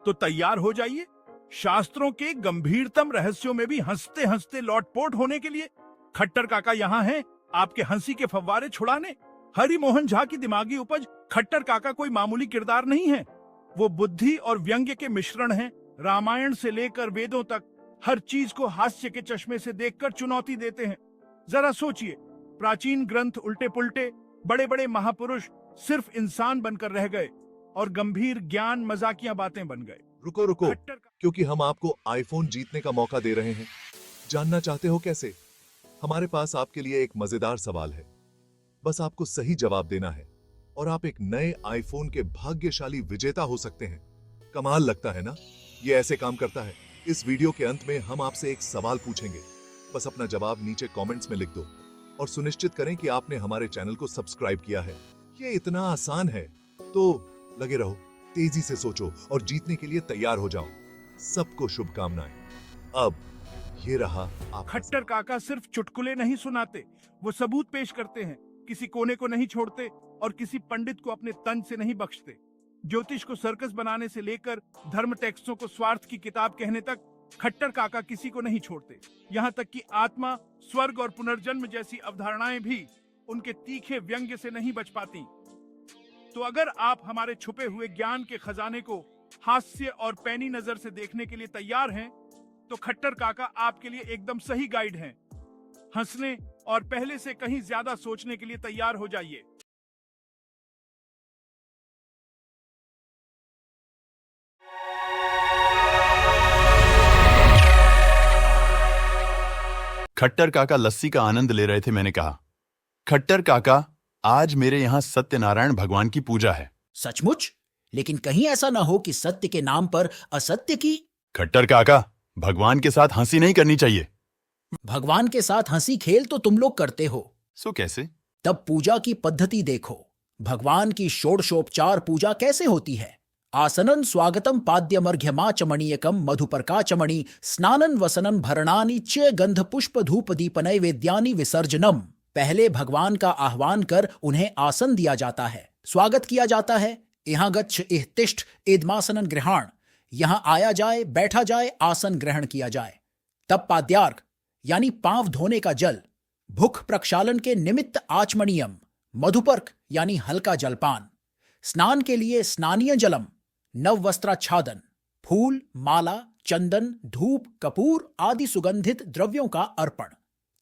तो तैयार हो जाइए शास्त्रों के गंभीरतम रहस्यों में भी हंसते हंसते लौटपोट होने के लिए। खट्टर काका यहाँ हैं आपके हंसी के फव्वारे छुड़ाने। हरि मोहन झा की दिमागी उपज खट्टर काका कोई मामूली किरदार नहीं है। वो बुद्धि और व्यंग्य के मिश्रण हैं। रामायण से लेकर वेदों तक हर चीज को हास्य के चश्मे से देखकर चुनौती देते हैं। जरा सोचिए, प्राचीन ग्रंथ उल्टे पुल्टे, बड़े बड़े महापुरुष सिर्फ इंसान बनकर रह गए और गंभीर ज्ञान मजाकिया बातें बन गए। रुको रुको, क्योंकि हम आपको आईफोन जीतने का मौका दे रहे हैं। जानना चाहते हो कैसे? हमारे पास आपके लिए एक मजेदार सवाल है। बस आपको सही जवाब देना है और आप एक नए आईफोन के भाग्यशाली विजेता हो सकते हैं। कमाल लगता है ना? ये ऐसे काम करता है। इस वीडियो के अंत में हम आपसे एक सवाल पूछेंगे। बस अपना जवाब नीचे कमेंट्स में लिख दो और सुनिश्चित करें कि आपने हमारे चैनल को सब्सक्राइब किया है। ये इतना आसान है, तो लगे रहो, तेजी से सोचो और जीतने के लिए तैयार हो जाओ। सबको शुभकामनाएं। अब ये रहा आप। खट्टर काका सिर्फ चुटकुले नहीं सुनाते, वो सबूत पेश करते हैं। किसी कोने को नहीं छोड़ते और किसी पंडित को अपने तन से नहीं बख्शते। ज्योतिष को सर्कस बनाने से लेकर धर्म टेक्स्टों को स्वार्थ की किताब कहने तक खट्टर काका किसी को नहीं छोड़ते। यहाँ तक कि आत्मा, स्वर्ग और पुनर्जन्म जैसी अवधारणाएं भी उनके तीखे व्यंग्य से नहीं बच पाती। तो अगर आप हमारे छुपे हुए ज्ञान के खजाने को हास्य और पैनी नजर से देखने के लिए तैयार हैं, तो खट्टर काका आपके लिए एकदम सही गाइड हैं। हंसने और पहले से कहीं ज्यादा सोचने के लिए तैयार हो जाइए। खट्टर काका लस्सी का आनंद ले रहे थे। मैंने कहा, खट्टर काका, आज मेरे यहाँ सत्यनारायण भगवान की पूजा है। सचमुच? लेकिन कहीं ऐसा ना हो कि सत्य के नाम पर असत्य की। खट्टर काका, भगवान के साथ हंसी नहीं करनी चाहिए। भगवान के साथ हंसी खेल तो तुम लोग करते हो। सो कैसे? तब पूजा की पद्धति देखो। भगवान की षोडशोपचार पूजा कैसे होती है? आसनन स्वागतम पाद्यमर्घ्यमाचमणीयकम मधुपर्काचमणि स्नानन वसनन भरणानि च गंध पुष्प धूप दीप नैवेद्यानि विसर्जनम। पहले भगवान का आह्वान कर उन्हें आसन दिया जाता है, स्वागत किया जाता है। यहाँ गच्छ इह तिष्ठ इदमासनन गृहाण, यहाँ आया जाए, बैठा जाए, आसन ग्रहण किया जाए। तब पाद्यार्घ यानी पांव धोने का जल, भुख प्रक्षालन के निमित्त आचमणीयम, मधुपर्क यानी हल्का जलपान, स्नान के लिए स्नानीय जलम, नव वस्त्राच्छादन, फूल, माला, चंदन, धूप, कपूर आदि सुगंधित द्रव्यों का अर्पण।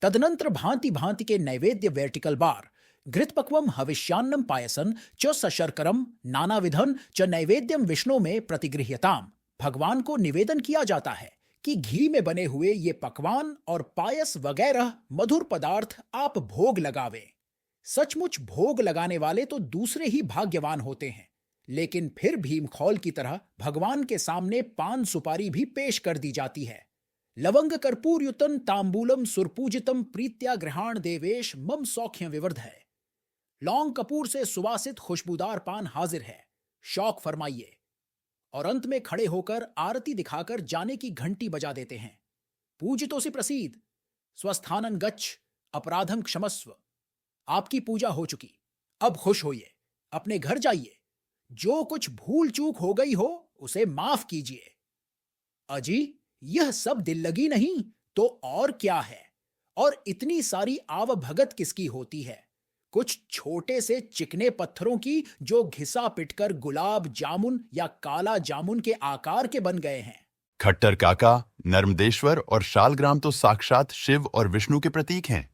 तदनंतर भांति भांति के नैवेद्य वर्टिकल बार, घृतपक्वम हविष्यान्नम पायसन च सशर्करम नानाविधन च नैवेद्यम विष्णु में प्रतिगृह्यताम। भगवान को निवेदन किया जाता है कि घी में बने हुए ये पकवान और पायस वगैरह मधुर पदार्थ आप भोग लगावें। सचमुच भोग लगाने वाले तो दूसरे ही भाग्यवान होते हैं, लेकिन फिर भीमखौल की तरह भगवान के सामने पान सुपारी भी पेश कर दी जाती है। लवंग कर्पूरयुतम तांबूलम सुरपूजितम प्रीत्या गृहाण देवेश मम सौख्य विवर्ध है। लौंग कपूर से सुवासित खुशबूदार पान हाजिर है, शौक फरमाइए। और अंत में खड़े होकर आरती दिखाकर जाने की घंटी बजा देते हैं। पूजितोसि प्रसीद, स्वस्थानन गच्छ, अपराधम क्षमस्व। आपकी पूजा हो चुकी, अब खुश होइए, अपने घर जाइए। जो कुछ भूल चूक हो गई हो उसे माफ कीजिए। अजी, यह सब दिल लगी नहीं तो और क्या है? और इतनी सारी आवभगत किसकी होती है? कुछ छोटे से चिकने पत्थरों की जो घिसा पिटकर गुलाब जामुन या काला जामुन के आकार के बन गए हैं। खट्टर काका, नर्मदेश्वर और शालग्राम तो साक्षात शिव और विष्णु के प्रतीक हैं।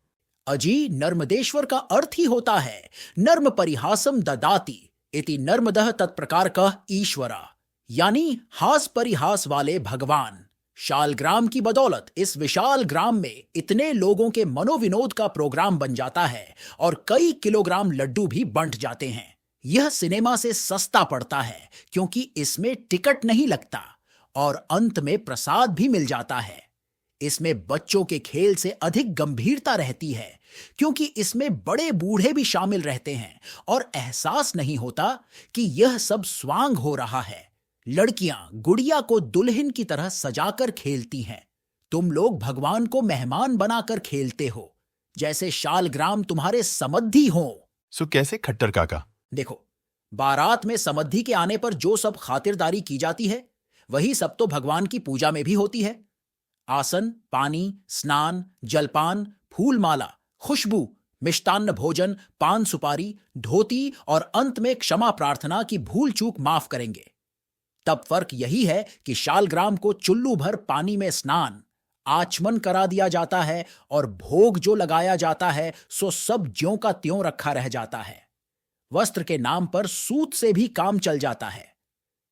अजी, नर्मदेश्वर का अर्थ ही होता है नर्म परिहासम ददाति इति नर्मदः तत्प्रकारकः ईश्वरा, यानी हास परिहास वाले भगवान। शालग्राम की बदौलत इस विशाल ग्राम में इतने लोगों के मनोविनोद का प्रोग्राम बन जाता है और कई किलोग्राम लड्डू भी बंट जाते हैं। यह सिनेमा से सस्ता पड़ता है क्योंकि इसमें टिकट नहीं लगता और अंत में प्रसाद भी मिल जाता है। इसमें बच्चों के खेल से अधिक गंभीरता रहती है क्योंकि इसमें बड़े बूढ़े भी शामिल रहते हैं और एहसास नहीं होता कि यह सब स्वांग हो रहा है। लड़कियां गुड़िया को दुल्हन की तरह सजाकर खेलती हैं। तुम लोग भगवान को मेहमान बनाकर खेलते हो, जैसे शालग्राम तुम्हारे समद्धि हो। सो कैसे खट्टर काका? देखो, बारात में समद्धि के आने पर जो सब खातिरदारी की जाती है वही सब तो भगवान की पूजा में भी होती है। आसन, पानी, स्नान, जलपान, फूलमाला, खुशबू, मिष्टान्न भोजन, पान सुपारी, धोती और अंत में क्षमा प्रार्थना की भूल चूक माफ करेंगे। तब फर्क यही है कि शालग्राम को चुल्लू भर पानी में स्नान, आचमन करा दिया जाता है और भोग जो लगाया जाता है सो सब ज्यों का त्यों रखा रह जाता है। वस्त्र के नाम पर सूत से भी काम चल जाता है।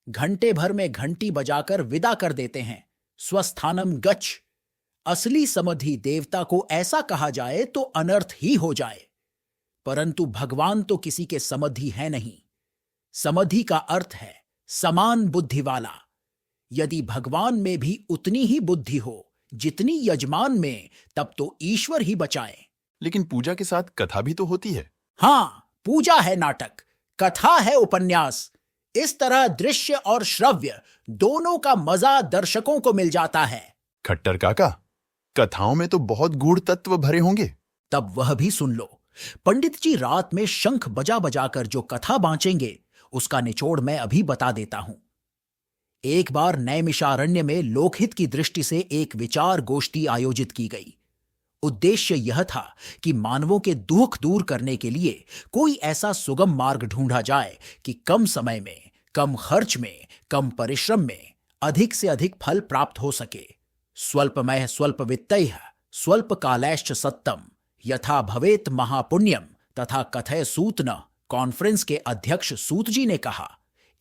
घंटे भर में घंटी बजाकर विदा कर देते हैं, स्वस्थानम गच्छ। असली समधि देवता को ऐसा कहा जाए तो अनर्थ ही हो जाए, परंतु भगवान तो किसी के समधि है नहीं। समधि का अर्थ है समान बुद्धि वाला। यदि भगवान में भी उतनी ही बुद्धि हो जितनी यजमान में, तब तो ईश्वर ही बचाए। लेकिन पूजा के साथ कथा भी तो होती है। हां, पूजा है नाटक, कथा है उपन्यास। इस तरह दृश्य और श्रव्य दोनों का मजा दर्शकों को मिल जाता है। खट्टर काका, कथाओं में तो बहुत गूढ़ तत्व भरे होंगे। तब वह भी सुन लो। पंडित जी रात में शंख बजा बजाकर जो कथा बांचेंगे उसका निचोड़ मैं अभी बता देता हूं। एक बार नैमिषारण्य में लोकहित की दृष्टि से एक विचार गोष्ठी आयोजित की गई। उद्देश्य यह था कि मानवों के दुख दूर करने के लिए कोई ऐसा सुगम मार्ग ढूंढा जाए कि कम समय में, कम खर्च में, कम परिश्रम में अधिक से अधिक फल प्राप्त हो सके। स्वल्पमय स्वल्प वित्तैः स्वल्प कालैश्च सत्तम यथा भवेत महापुण्यम तथा कथय सूत न। कॉन्फ्रेंस के अध्यक्ष सूत जी ने कहा,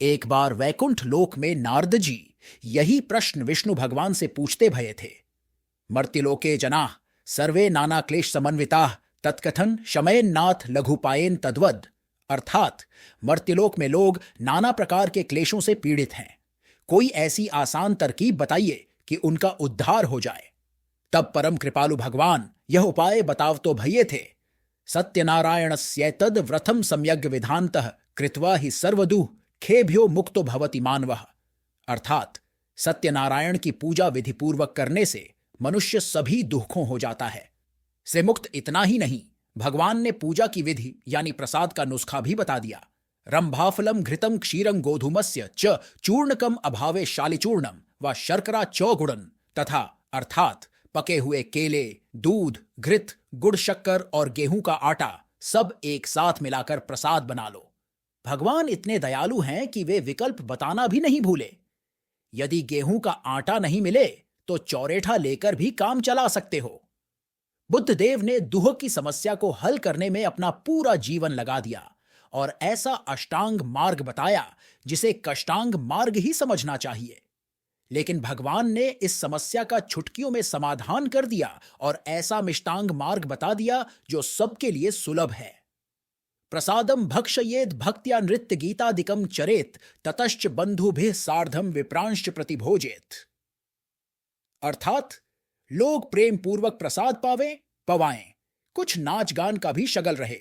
एक बार वैकुंठ लोक में नारद जी यही प्रश्न विष्णु भगवान से पूछते भये थे। मर्त्यलोके जनाः सर्वे नाना क्लेश समन्विताः तत्कथन शमयेन नाथ लघुपायेन तद्वद। अर्थात मर्त्यलोक में लोग नाना प्रकार के क्लेशों से पीड़ित हैं, कोई ऐसी आसान तरकीब बताइए कि उनका उद्धार हो जाए। तब परम कृपालु भगवान यह उपाय बताव तो भये थे। सत्यनारायणस्यैतद् व्रतम सम्यग् विधानतः कृत्वा हि सर्वदुः खेभ्यो मुक्तो भवति मानवः। अर्थात सत्यनारायण की पूजा विधि पूर्वक करने से मनुष्य सभी दुखों हो जाता है। से मुक्त इतना ही नहीं, भगवान ने पूजा की विधि यानी प्रसाद का नुस्खा भी बता दिया। रंभाफलम घृतम क्षीरं गोधूमस्य च चूर्णकम अभावे शालिचूर्णम व शर्करा चौगुड़न तथा अर्थात पके हुए केले, दूध, घृत, गुड़, शक्कर और गेहूं का आटा सब एक साथ मिलाकर प्रसाद बना लो। भगवान इतने दयालु हैं कि वे विकल्प बताना भी नहीं भूले। यदि गेहूं का आटा नहीं मिले तो चौरेठा लेकर भी काम चला सकते हो। बुद्धदेव ने दुह की समस्या को हल करने में अपना पूरा जीवन लगा दिया और ऐसा अष्टांग मार्ग बताया जिसे कष्टांग मार्ग ही समझना चाहिए। लेकिन भगवान ने इस समस्या का चुटकियों में समाधान कर दिया और ऐसा मिष्टांग मार्ग बता दिया जो सबके लिए सुलभ है। प्रसादम भक्षयेद भक्त्या नृत्य गीतादिकम चरेत ततश्च बंधुभिः सार्धम विप्रांश्च प्रतिभोजेत। अर्थात लोग प्रेम पूर्वक प्रसाद पवाएं, कुछ नाच गान का भी शगल रहे,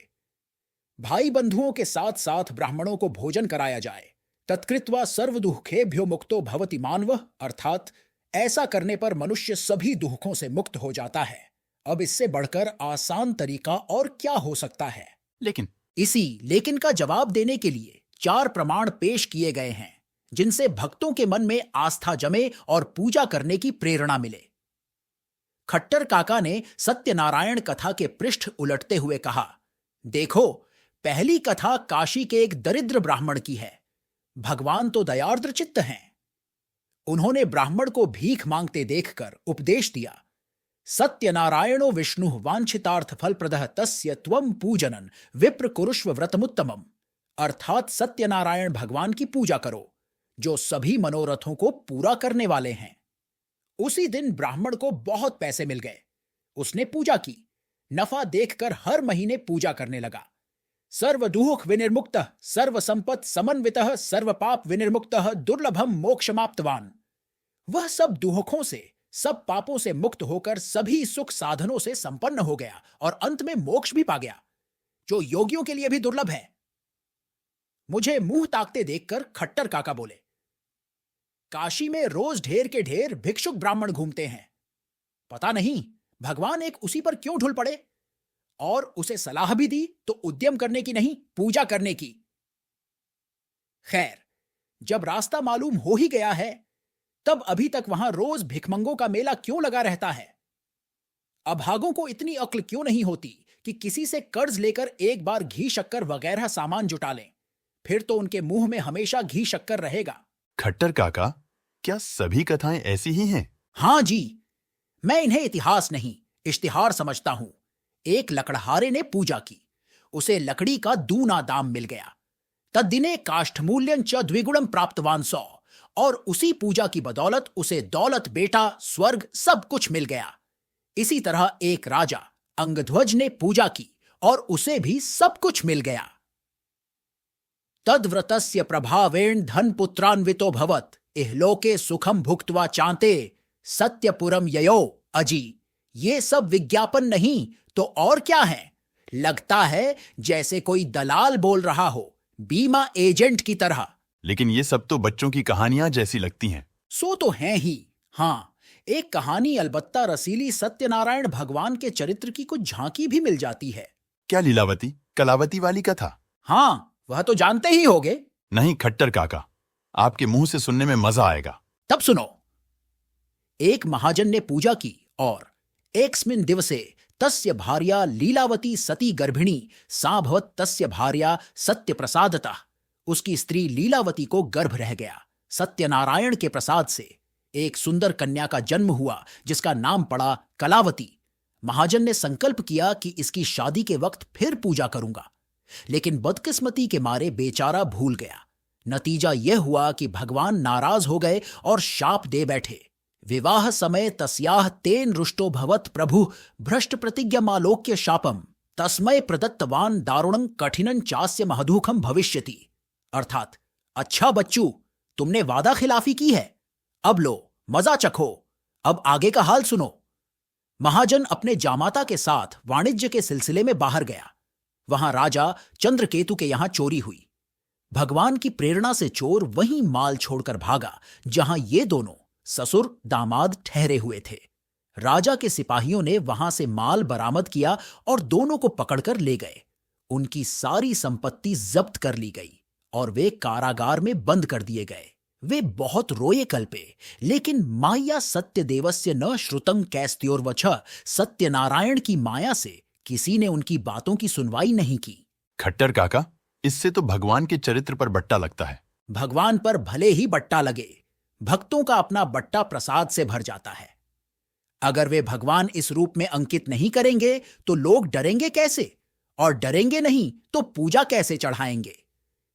भाई बंधुओं के साथ साथ ब्राह्मणों को भोजन कराया जाए। तत्कृत्वा सर्वदुःखेभ्यो मुक्तो भवति मानवः। अर्थात ऐसा करने पर मनुष्य सभी दुखों से मुक्त हो जाता है। अब इससे बढ़कर आसान तरीका और क्या हो सकता है। लेकिन का जवाब देने के लिए 4 प्रमाण पेश किए गए हैं जिनसे भक्तों के मन में आस्था जमे और पूजा करने की प्रेरणा मिले। खट्टर काका ने सत्यनारायण कथा के पृष्ठ उलटते हुए कहा, देखो, पहली कथा काशी के एक दरिद्र ब्राह्मण की है। भगवान तो दयार्द्र चित्त हैं। उन्होंने ब्राह्मण को भीख मांगते देखकर उपदेश दिया, सत्यनारायणो विष्णु वांछितार्थ फलप्रदः तस्य त्वं पूजनन विप्र कुरुष्व व्रतमुत्तमम। अर्थात सत्यनारायण भगवान की पूजा करो जो सभी मनोरथों को पूरा करने वाले हैं। उसी दिन ब्राह्मण को बहुत पैसे मिल गए। उसने पूजा की, नफा देखकर हर महीने पूजा करने लगा। सर्वदुःख विनिर्मुक्तः सर्व संपत् समन्वितः सर्व पाप विनिर्मुक्तः दुर्लभम मोक्षमाप्तवान। वह सब दुखों से, सब पापों से मुक्त होकर सभी सुख साधनों से संपन्न हो गया और अंत में मोक्ष भी पा गया, जो योगियों के लिए भी दुर्लभ है। मुझे मुंह ताकते देखकर खट्टर काका बोले, काशी में रोज ढेर के ढेर भिक्षुक ब्राह्मण घूमते हैं, पता नहीं भगवान एक उसी पर क्यों ढुल पड़े, और उसे सलाह भी दी तो उद्यम करने की नहीं, पूजा करने की। खैर, जब रास्ता मालूम हो ही गया है तब अभी तक वहां रोज भिखमंगों का मेला क्यों लगा रहता है? अभागों को इतनी अक्ल क्यों नहीं होती कि किसी से कर्ज लेकर एक बार घी शक्कर वगैरह सामान जुटा लें? फिर तो उनके मुंह में हमेशा घी शक्कर रहेगा। खट्टर काका, क्या सभी कथाएं ऐसी ही हैं? हां जी, मैं इन्हें इतिहास नहीं, इश्तिहार समझता हूं। एक लकड़हारे ने पूजा की, उसे लकड़ी का दूना दाम मिल गया। तद्दिने काष्ठमूल्यं च द्विगुणं प्राप्तवान सौ, और उसी पूजा की बदौलत उसे दौलत, बेटा, स्वर्ग सब कुछ मिल गया। इसी तरह एक राजा अंगध्वज ने पूजा की और उसे भी सब कुछ मिल गया। तद्व्रतस्य प्रभावेण धनपुत्रान्वितो भवत, इहलोके सुखम भुक्त्वा चांते सत्यपुरम ययो। अजी, ये सब विज्ञापन नहीं तो और क्या है? लगता है जैसे कोई दलाल बोल रहा हो, बीमा एजेंट की तरह। लेकिन ये सब तो बच्चों की कहानियां जैसी लगती हैं। सो तो हैं ही। हाँ, एक कहानी अलबत्ता रसीली सत्यनारायण भगवान के चरित्र की कुछ झांकी भी मिल जाती है। क्या लीलावती, कलावती वाली कथा? हाँ, वह तो जानते ही होगे। नहीं खट्टर काका, आपके मुंह से सुनने में मजा आएगा। तब सुनो। एक महाजन ने पूजा की और एकस्मिन् दिवसे तस्य भार्या लीलावती सती गर्भिणी साभवत तस्य भार्या सत्यप्रसादतः। उसकी स्त्री लीलावती को गर्भ रह गया। सत्यनारायण के प्रसाद से एक सुंदर कन्या का जन्म हुआ जिसका नाम पड़ा कलावती। महाजन ने संकल्प किया कि इसकी शादी के वक्त फिर पूजा करूंगा, लेकिन बदकिस्मती के मारे बेचारा भूल गया। नतीजा यह हुआ कि भगवान नाराज हो गए और शाप दे बैठे। विवाह समय तस्याह तेन रुष्टो भवत प्रभु भ्रष्ट प्रतिज्ञामालोक्य शापम तस्मय प्रदत्तवान दारुणं कठिनं चास्य महदुखम भविष्यति। अर्थात, अच्छा बच्चू, तुमने वादा खिलाफी की है, अब लो मजा चखो। अब आगे का हाल सुनो। महाजन अपने जामाता के साथ वाणिज्य के सिलसिले में बाहर गया। वहां राजा चंद्रकेतु के यहां चोरी हुई। भगवान की प्रेरणा से चोर वहीं माल छोड़कर भागा जहां ये दोनों ससुर दामाद ठहरे हुए थे। राजा के सिपाहियों ने वहां से माल बरामद किया और दोनों को पकड़कर ले गए। उनकी सारी संपत्ति जब्त कर ली गई और वे कारागार में बंद कर दिए गए। वे बहुत रोए कल्पे, लेकिन माया सत्यदेवस्य न श्रुतं कैस्त्योर्वच। सत्यनारायण की माया से किसी ने उनकी बातों की सुनवाई नहीं की। खट्टर काका, इससे तो भगवान के चरित्र पर बट्टा लगता है। भगवान पर भले ही बट्टा लगे, भक्तों का अपना बट्टा प्रसाद से भर जाता है। अगर वे भगवान इस रूप में अंकित नहीं करेंगे तो लोग डरेंगे कैसे? और डरेंगे नहीं तो पूजा कैसे चढ़ाएंगे?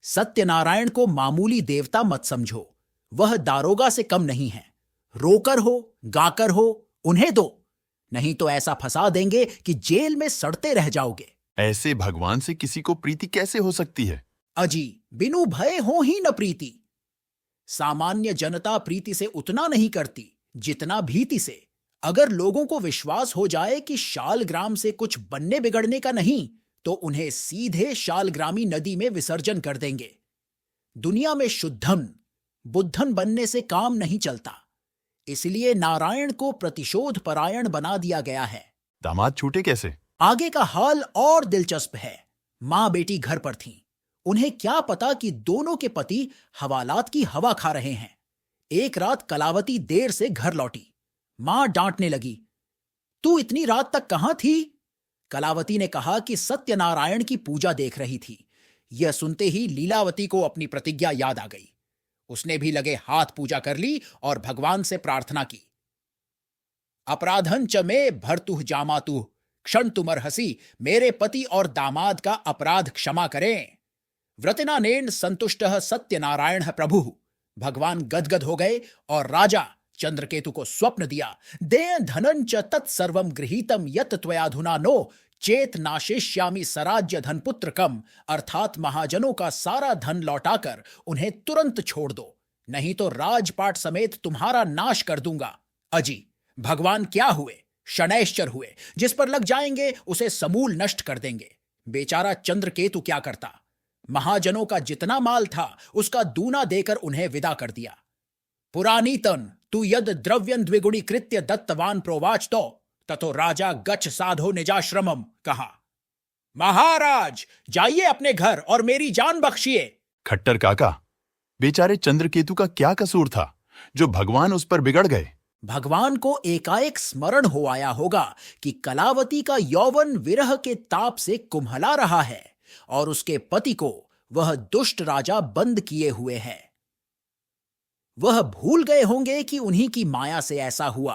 सत्यनारायण को मामूली देवता मत समझो, वह दारोगा से कम नहीं है। रोकर हो, गाकर हो, उन्हें दो, नहीं तो ऐसा फंसा देंगे कि जेल में सड़ते रह जाओगे। ऐसे भगवान से किसी को प्रीति कैसे हो सकती है? अजी, बिनु भय हो ही न प्रीति। सामान्य जनता प्रीति से उतना नहीं करती जितना भीति से। अगर लोगों को विश्वास हो जाए कि शालग्राम से कुछ बनने बिगड़ने का नहीं, तो उन्हें सीधे शालग्रामी नदी में विसर्जन कर देंगे। दुनिया में शुद्धन बुद्धन बनने से काम नहीं चलता, इसलिए नारायण को प्रतिशोध परायण बना दिया गया है। दामाद छूटे कैसे? आगे का हाल और दिलचस्प है। मां बेटी घर पर थीं। उन्हें क्या पता कि दोनों के पति हवालात की हवा खा रहे हैं। एक रात कलावती देर से घर लौटी। मां डांटने लगी, तू इतनी रात तक कहां थी? कलावती ने कहा कि सत्यनारायण की पूजा देख रही थी। यह सुनते ही लीलावती को अपनी प्रतिज्ञा याद आ गई। उसने भी लगे हाथ पूजा कर ली और भगवान से प्रार्थना की। अपराधन च में भरतुह जामातुह क्षण तुमर हसी। मेरे पति और दामाद का अपराध क्षमा करें। व्रतिनानेन संतुष्टः सत्यनारायण प्रभु। भगवान गदगद हो गए और राजा चंद्रकेतु को स्वप्न दिया। दे धनं च तत्सर्वं गृहीतम यत त्वयाधुना नो चेत नाशेष्यामि सराज्य धनपुत्रकम। अर्थात महाजनों का सारा धन लौटाकर उन्हें तुरंत छोड़ दो, नहीं तो राजपाट समेत तुम्हारा नाश कर दूंगा। अजी, भगवान क्या हुए? शनैश्चर हुए। जिस पर लग जाएंगे उसे समूल नष्ट कर देंगे। बेचारा चंद्रकेतु क्या करता? महाजनों का जितना माल था उसका दूना देकर उन्हें विदा कर दिया। पुरानीतन तू यद द्रव्यं द्विगुणीकृत्य दत्तवान प्रोवाच तो ततो राजा गच्छ साधो निजाश्रमम। कहा, महाराज जाइए अपने घर और मेरी जान बख्शिए। खट्टर काका, बेचारे चंद्रकेतु का क्या कसूर था? जो भगवान उस पर बिगड़ गए। भगवान को एकाएक स्मरण हो आया होगा कि कलावती का यौवन विरह के ताप से कुम्हला रहा है और उसके पति को वह दुष्ट राजा बंद किए हुए है। वह भूल गए होंगे कि उन्हीं की माया से ऐसा हुआ।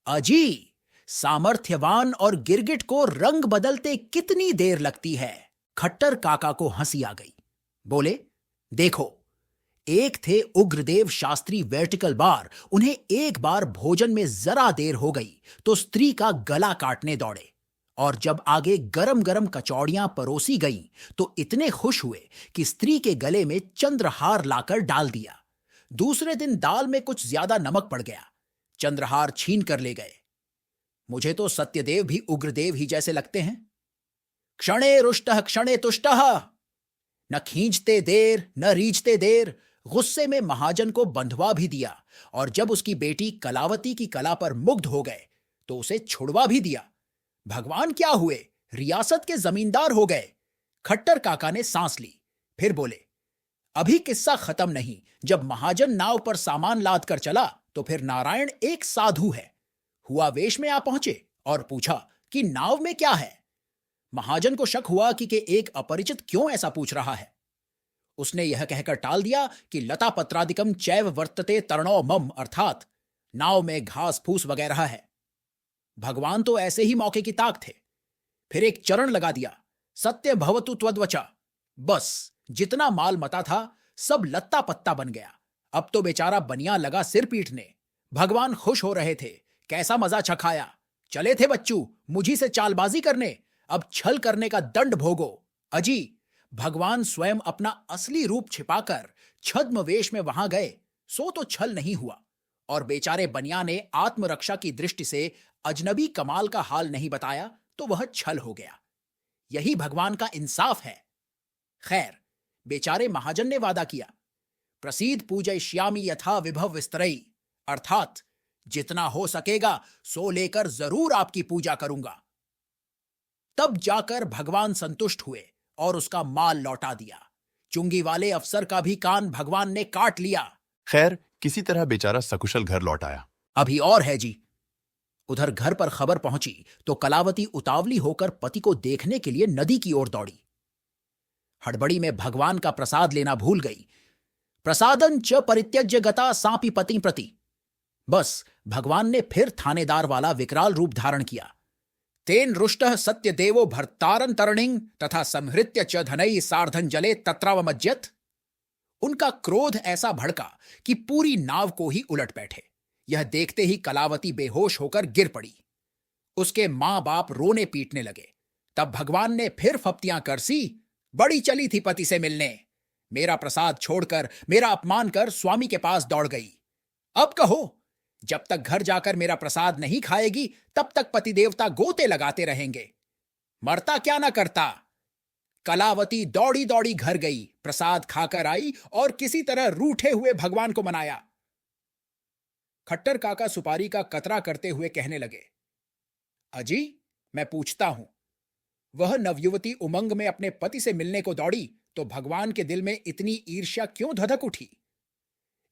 अजी, सामर्थ्यवान और गिरगिट को रंग बदलते कितनी देर लगती है। खट्टर काका को हंसी आ गई। बोले, देखो, एक थे उग्रदेव शास्त्री वर्टिकल बार, उन्हें एक बार भोजन में जरा देर हो गई तो स्त्री का गला काटने दौड़े, और जब आगे गरम गरम कचौड़ियां परोसी गईं तो इतने खुश हुए कि स्त्री के गले में चंद्रहार लाकर डाल दिया। दूसरे दिन दाल में कुछ ज्यादा नमक पड़ गया, चंद्रहार छीन कर ले गए। मुझे तो सत्यदेव भी उग्रदेव ही जैसे लगते हैं। क्षणे रुष्टः क्षणे तुष्टः, न खींचते देर न रीझते देर। गुस्से में महाजन को बंधवा भी दिया, और जब उसकी बेटी कलावती की कला पर मुग्ध हो गए तो उसे छुड़वा भी दिया। भगवान क्या हुए, रियासत के जमींदार हो गए। खट्टर काका ने सांस ली, फिर बोले, अभी किस्सा खत्म नहीं। जब महाजन नाव पर सामान लाद कर चला तो फिर नारायण एक साधु है हुआ वेश में आ पहुंचे और पूछा कि नाव में क्या है। महाजन को शक हुआ कि एक अपरिचित क्यों ऐसा पूछ रहा है। उसने यह कहकर टाल दिया कि लता पत्रादिकम चैव वर्तते तरणो मम, अर्थात नाव में घास फूस वगैरह है। भगवान तो ऐसे ही मौके की ताक थे। फिर एक चरण लगा दिया, सत्य भवतु त्वद्वचा। बस जितना माल मता था सब लत्ता पत्ता बन गया। अब तो बेचारा बनिया लगा सिर पीटने। भगवान खुश हो रहे थे, कैसा मजा चखाया। चले थे बच्चू मुझी से चालबाजी करने, अब छल करने का दंड भोगो। अजी, भगवान स्वयं अपना असली रूप छिपाकर छद्म वेश में वहां गए, सो तो छल नहीं हुआ, और बेचारे बनिया ने आत्मरक्षा की दृष्टि से अजनबी कमाल का हाल नहीं बताया तो वह छल हो गया। यही भगवान का इंसाफ है। खैर, बेचारे महाजन ने वादा किया, प्रसीद पूजयिष्यामि यथा विभव विस्तरई, अर्थात जितना हो सकेगा सो लेकर जरूर आपकी पूजा करूंगा। तब जाकर भगवान संतुष्ट हुए और उसका माल लौटा दिया। चुंगी वाले अफसर का भी कान भगवान ने काट लिया। खैर, किसी तरह बेचारा सकुशल घर लौट आया। अभी और है जी। उधर घर पर खबर पहुंची तो कलावती उतावली होकर पति को देखने के लिए नदी की ओर दौड़ी। हड़बड़ी में भगवान का प्रसाद लेना भूल गई। प्रसादं च परित्यज्य गता सांपी पति प्रति। बस भगवान ने फिर थानेदार वाला विकराल रूप धारण किया। तेन रुष्टः सत्य देवो भर्तारं तरणिं तथा संहृत्य च धनैः सार्धं जले तत्रावमज्यत। उनका क्रोध ऐसा भड़का कि पूरी नाव को ही उलट बैठे। यह देखते ही कलावती बेहोश होकर गिर पड़ी। उसके मां बाप रोने पीटने लगे। तब भगवान ने फिर फप्तियां करसी, बड़ी चली थी पति से मिलने, मेरा प्रसाद छोड़कर मेरा अपमान कर स्वामी के पास दौड़ गई। अब कहो, जब तक घर जाकर मेरा प्रसाद नहीं खाएगी तब तक पति देवता गोते लगाते रहेंगे। मरता क्या ना करता। कलावती दौड़ी दौड़ी घर गई, प्रसाद खाकर आई और किसी तरह रूठे हुए भगवान को मनाया। खट्टर काका सुपारी का कतरा करते हुए कहने लगे, अजी, मैं पूछता हूं, वह नवयुवती उमंग में अपने पति से मिलने को दौड़ी तो भगवान के दिल में इतनी ईर्ष्या क्यों धधक उठी?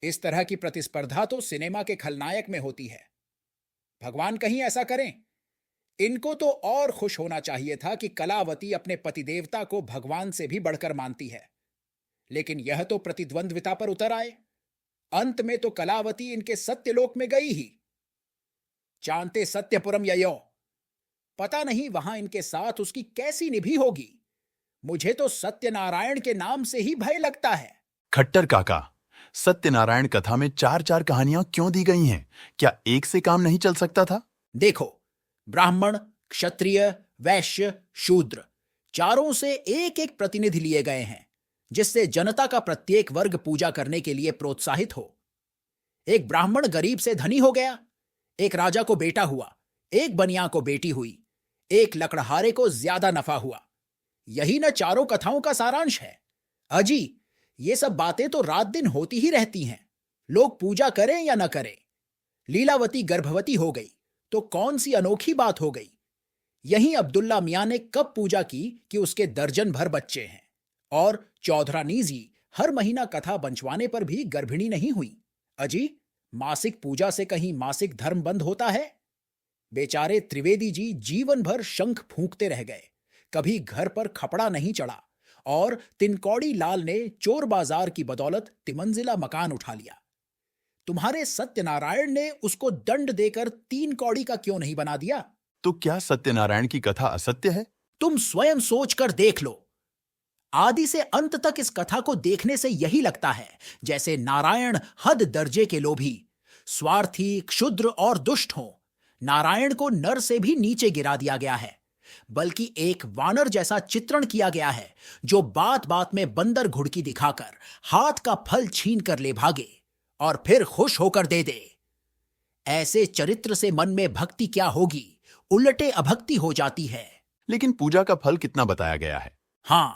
इस तरह की प्रतिस्पर्धा तो सिनेमा के खलनायक में होती है। भगवान कहीं ऐसा करें? इनको तो और खुश होना चाहिए था कि कलावती अपने पतिदेवता को भगवान से भी बढ़कर मानती है, लेकिन यह तो प्रतिद्वंद्विता पर उतर आए। अंत में तो कलावती इनके सत्यलोक में गई ही। चांते सत्यपुरम ययो, पता नहीं वहां इनके साथ उसकी कैसी निभि होगी। मुझे तो सत्यनारायण के नाम से ही भय लगता है। खट्टर काका, सत्यनारायण कथा में 4-4 कहानियां क्यों दी गई हैं? क्या एक से काम नहीं चल सकता था? देखो, ब्राह्मण, क्षत्रिय, वैश्य, शूद्र, चारों से एक एक प्रतिनिधि लिए गए हैं, जिससे जनता का प्रत्येक वर्ग पूजा करने के लिए प्रोत्साहित हो। एक ब्राह्मण गरीब से धनी हो गया, एक राजा को बेटा हुआ, एक बनिया को बेटी हुई, एक लकड़हारे को ज्यादा नफा हुआ। यही न चारों कथाओं का सारांश है। अजी, ये सब बातें तो रात दिन होती ही रहती हैं, लोग पूजा करें या न करें। लीलावती गर्भवती हो गई तो कौन सी अनोखी बात हो गई। यहीं अब्दुल्ला मियां ने कब पूजा की कि उसके दर्जन भर बच्चे हैं, और चौधरानी जी हर महीना कथा बंचवाने पर भी गर्भिणी नहीं हुई। अजी, मासिक पूजा से कहीं मासिक धर्म बंद होता है? बेचारे त्रिवेदी जी जीवन भर शंख फूंकते रह गए, कभी घर पर खपड़ा नहीं चढ़ा, और तिनकौड़ी लाल ने चोर बाजार की बदौलत तिमंजिला मकान उठा लिया। तुम्हारे सत्यनारायण ने उसको दंड देकर 3 कौड़ी का क्यों नहीं बना दिया? तो क्या सत्यनारायण की कथा असत्य है? तुम स्वयं सोचकर देख लो। आदि से अंत तक इस कथा को देखने से यही लगता है जैसे नारायण हद दर्जे के लोभी, स्वार्थी, क्षुद्र और दुष्ट हों। नारायण को नर से भी नीचे गिरा दिया गया है, बल्कि एक वानर जैसा चित्रण किया गया है जो बात बात में बंदर घुड़की दिखाकर हाथ का फल छीन कर ले भागे और फिर खुश होकर दे दे। ऐसे चरित्र से मन में भक्ति क्या होगी, उलटे अभक्ति हो जाती है। लेकिन पूजा का फल कितना बताया गया है? हां,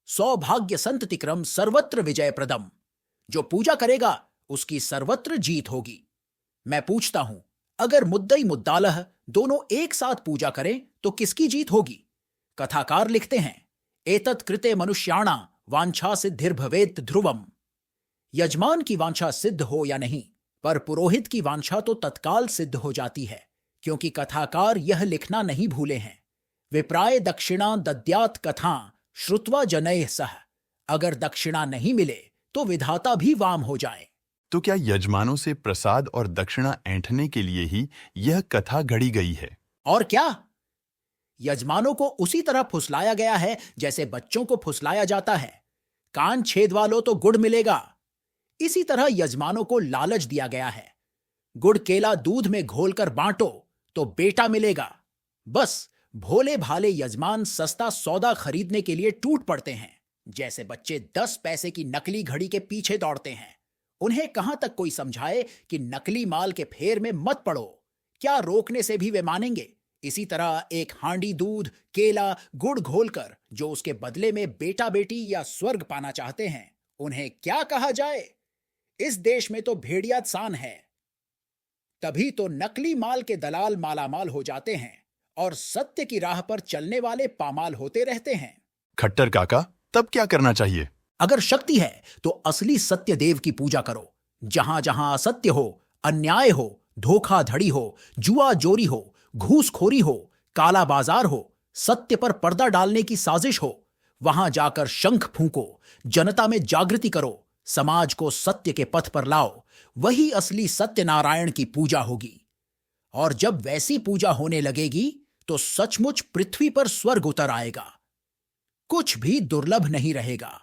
सौभाग्य संततिक्रम सर्वत्र विजय प्रदम। जो पूजा करेगा उसकी सर्वत्र जीत होगी। मैं पूछता हूं, अगर मुद्दई मुद्दालह दोनों एक साथ पूजा करें तो किसकी जीत होगी? कथाकार लिखते हैं, एतत् कृते मनुष्याणा वांछा सिद्धिर्भवेत् ध्रुवम। यजमान की वांछा सिद्ध हो या नहीं, पर पुरोहित की वांछा तो तत्काल सिद्ध हो जाती है, क्योंकि कथाकार यह लिखना नहीं भूले हैं, विप्राय दक्षिणा दद्यात् कथा श्रुत्वा जनैः सह। अगर दक्षिणा नहीं मिले तो विधाता भी वाम हो जाए। तो क्या यजमानों से प्रसाद और दक्षिणा ऐंठने के लिए ही यह कथा घड़ी गई है? और क्या, यजमानों को उसी तरह फुसलाया गया है जैसे बच्चों को फुसलाया जाता है। कान छेदवा लो तो गुड़ मिलेगा, इसी तरह यजमानों को लालच दिया गया है। गुड़ केला दूध में घोलकर बांटो तो बेटा मिलेगा। बस भोले भाले यजमान सस्ता सौदा खरीदने के लिए टूट पड़ते हैं, जैसे बच्चे 10 पैसे की नकली घड़ी के पीछे दौड़ते हैं। उन्हें कहां तक कोई समझाए कि नकली माल के फेर में मत पड़ो, क्या रोकने से भी वे मानेंगे। इसी तरह एक हांडी दूध, केला, गुड़ घोलकर जो उसके बदले में बेटा बेटी या स्वर्ग पाना चाहते हैं, उन्हें क्या कहा जाए? इस देश में तो भेड़िया सान है। तभी तो नकली माल के दलाल मालामाल हो जाते हैं और सत्य की राह पर चलने वाले पामाल होते रहते हैं। खट्टर काका, तब क्या करना चाहिए? अगर शक्ति है तो असली सत्य देव की पूजा करो। जहां जहां असत्य हो, अन्याय हो, धोखाधड़ी हो, जुआ जोरी हो, घूसखोरी हो, काला बाजार हो, सत्य पर पर्दा डालने की साजिश हो, वहां जाकर शंख फूंको, जनता में जागृति करो, समाज को सत्य के पथ पर लाओ। वही असली सत्यनारायण की पूजा होगी। और जब वैसी पूजा होने लगेगी तो सचमुच पृथ्वी पर स्वर्ग उतर आएगा। कुछ भी दुर्लभ नहीं रहेगा।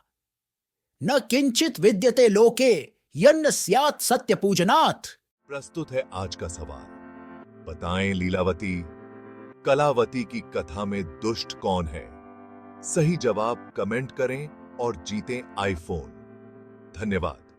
न किंचित विद्यते लोके यन्न स्यात् सत्य पूजनात्। प्रस्तुत है आज का सवाल। बताएं लीलावती, कलावती की कथा में दुष्ट कौन है? सही जवाब कमेंट करें और जीतें आईफोन। धन्यवाद।